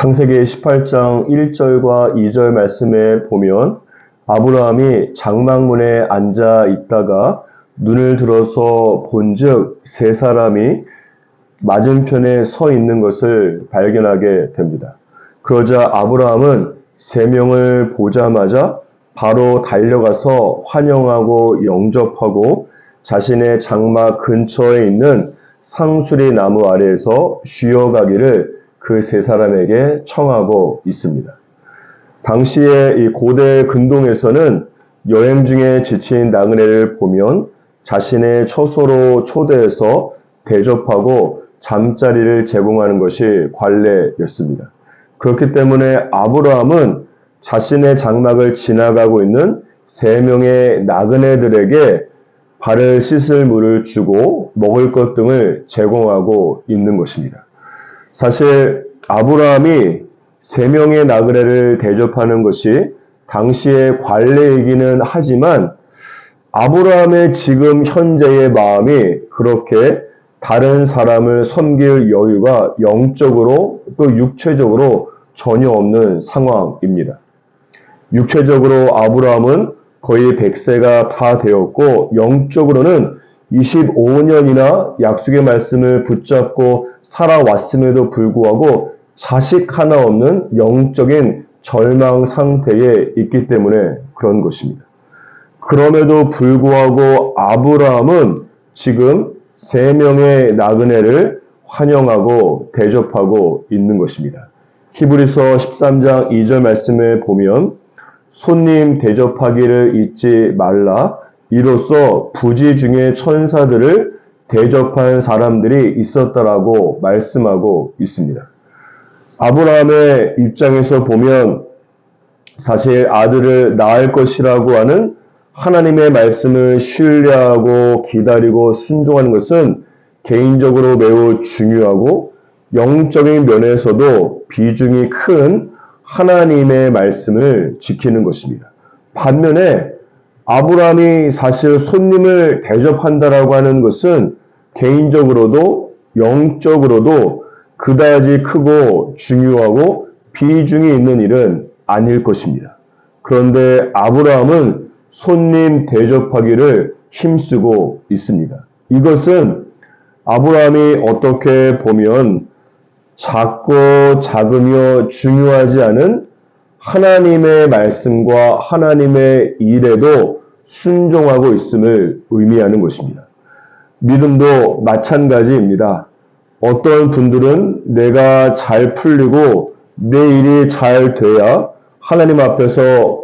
창세기 18장 1절과 2절 말씀에 보면 아브라함이 장막문에 앉아 있다가 눈을 들어서 본즉 세 사람이 맞은편에 서 있는 것을 발견하게 됩니다. 그러자 아브라함은 세 명을 보자마자 바로 달려가서 환영하고 영접하고 자신의 장막 근처에 있는 상수리 나무 아래에서 쉬어가기를 그 세 사람에게 청하고 있습니다. 당시에 이 고대 근동에서는 여행 중에 지친 나그네를 보면 자신의 처소로 초대해서 대접하고 잠자리를 제공하는 것이 관례였습니다. 그렇기 때문에 아브라함은 자신의 장막을 지나가고 있는 세 명의 나그네들에게 발을 씻을 물을 주고 먹을 것 등을 제공하고 있는 것입니다. 사실 아브라함이 세 명의 나그네를 대접하는 것이 당시의 관례이기는 하지만 아브라함의 지금 현재의 마음이 그렇게 다른 사람을 섬길 여유가 영적으로 또 육체적으로 전혀 없는 상황입니다. 육체적으로 아브라함은 거의 100세가 다 되었고 영적으로는 25년이나 약속의 말씀을 붙잡고 살아왔음에도 불구하고 자식 하나 없는 영적인 절망 상태에 있기 때문에 그런 것입니다. 그럼에도 불구하고 아브라함은 지금 세 명의 나그네를 환영하고 대접하고 있는 것입니다. 히브리서 13장 2절 말씀을 보면 손님 대접하기를 잊지 말라. 이로써 부지 중에 천사들을 대접한 사람들이 있었다라고 말씀하고 있습니다. 아브라함의 입장에서 보면 사실 아들을 낳을 것이라고 하는 하나님의 말씀을 신뢰하고 기다리고 순종하는 것은 개인적으로 매우 중요하고 영적인 면에서도 비중이 큰 하나님의 말씀을 지키는 것입니다. 반면에 아브라함이 사실 손님을 대접한다라고 하는 것은 개인적으로도 영적으로도 그다지 크고 중요하고 비중이 있는 일은 아닐 것입니다. 그런데 아브라함은 손님 대접하기를 힘쓰고 있습니다. 이것은 아브라함이 어떻게 보면 작고 작으며 중요하지 않은 하나님의 말씀과 하나님의 일에도 순종하고 있음을 의미하는 것입니다. 믿음도 마찬가지입니다. 어떤 분들은 내가 잘 풀리고 내 일이 잘 돼야 하나님 앞에서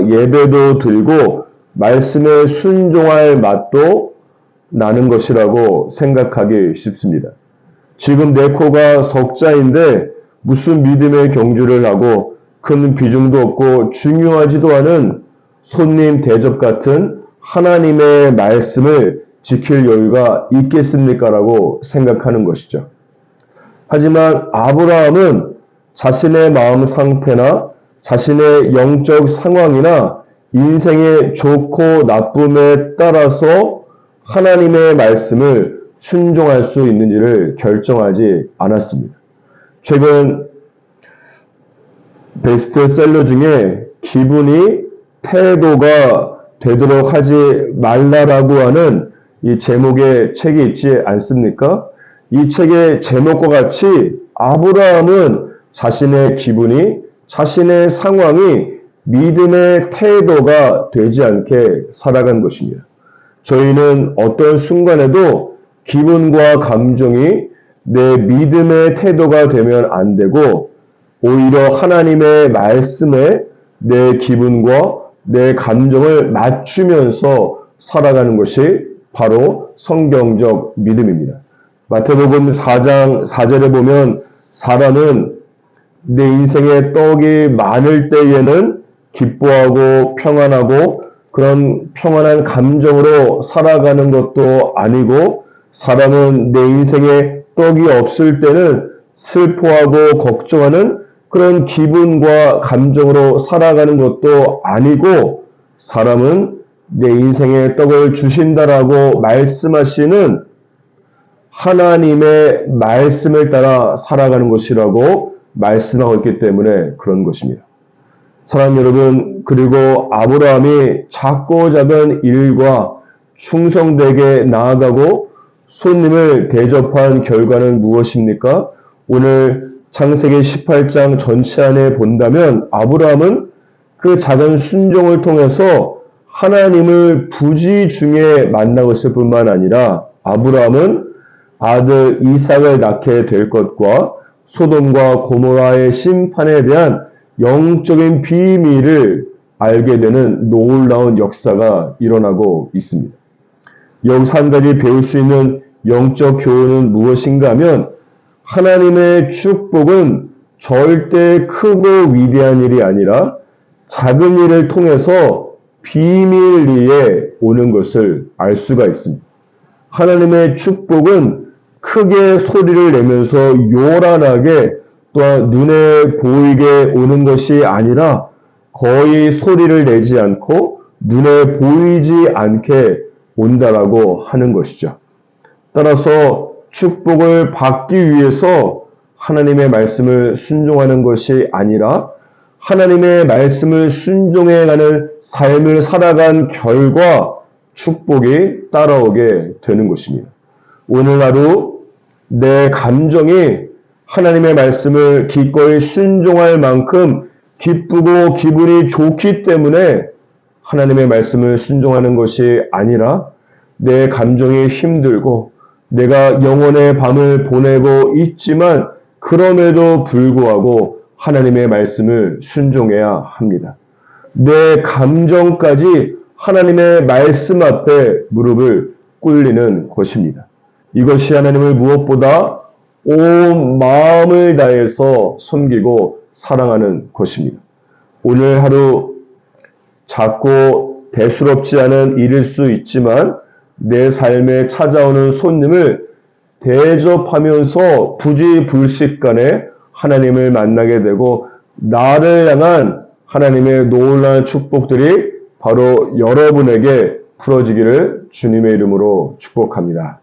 예배도 드리고 말씀에 순종할 맛도 나는 것이라고 생각하기 쉽습니다. 지금 내 코가 석자인데 무슨 믿음의 경주를 하고 큰 비중도 없고 중요하지도 않은 손님 대접 같은 하나님의 말씀을 지킬 여유가 있겠습니까? 라고 생각하는 것이죠. 하지만 아브라함은 자신의 마음 상태나 자신의 영적 상황이나 인생의 좋고 나쁨에 따라서 하나님의 말씀을 순종할 수 있는지를 결정하지 않았습니다. 최근 베스트셀러 중에 기분이 태도가 되도록 하지 말라라고 하는 이 제목의 책이 있지 않습니까? 이 책의 제목과 같이 아브라함은 자신의 기분이 자신의 상황이 믿음의 태도가 되지 않게 살아간 것입니다. 저희는 어떤 순간에도 기분과 감정이 내 믿음의 태도가 되면 안 되고 오히려 하나님의 말씀에 내 기분과 내 감정을 맞추면서 살아가는 것이 바로 성경적 믿음입니다. 마태복음 4장 4절에 보면 사람은 내 인생에 떡이 많을 때에는 기뻐하고 평안하고 그런 평안한 감정으로 살아가는 것도 아니고 사람은 내 인생에 떡이 없을 때는 슬퍼하고 걱정하는 그런 기분과 감정으로 살아가는 것도 아니고 사람은 내 인생에 떡을 주신다라고 말씀하시는 하나님의 말씀을 따라 살아가는 것이라고 말씀하고 있기 때문에 그런 것입니다. 사랑하는 여러분, 그리고 아브라함이 작고 작은 일과 충성되게 나아가고 손님을 대접한 결과는 무엇입니까? 오늘 창세기 18장 전체 안에 본다면 아브라함은 그 작은 순종을 통해서 하나님을 부지 중에 만나고 있을 뿐만 아니라 아브라함은 아들 이삭을 낳게 될 것과 소돔과 고모라의 심판에 대한 영적인 비밀을 알게 되는 놀라운 역사가 일어나고 있습니다. 여기서 한 가지 배울 수 있는 영적 교훈은 무엇인가 하면 하나님의 축복은 절대 크고 위대한 일이 아니라 작은 일을 통해서 비밀리에 오는 것을 알 수가 있습니다. 하나님의 축복은 크게 소리를 내면서 요란하게 또한 눈에 보이게 오는 것이 아니라 거의 소리를 내지 않고 눈에 보이지 않게 온다라고 하는 것이죠. 따라서 축복을 받기 위해서 하나님의 말씀을 순종하는 것이 아니라 하나님의 말씀을 순종해가는 삶을 살아간 결과 축복이 따라오게 되는 것입니다. 오늘 하루 내 감정이 하나님의 말씀을 기꺼이 순종할 만큼 기쁘고 기분이 좋기 때문에 하나님의 말씀을 순종하는 것이 아니라 내 감정이 힘들고 내가 영혼의 밤을 보내고 있지만 그럼에도 불구하고 하나님의 말씀을 순종해야 합니다. 내 감정까지 하나님의 말씀 앞에 무릎을 꿇리는 것입니다. 이것이 하나님을 무엇보다 온 마음을 다해서 섬기고 사랑하는 것입니다. 오늘 하루 작고 대수롭지 않은 일일 수 있지만 내 삶에 찾아오는 손님을 대접하면서 부지불식간에 하나님을 만나게 되고 나를 향한 하나님의 놀라운 축복들이 바로 여러분에게 풀어지기를 주님의 이름으로 축복합니다.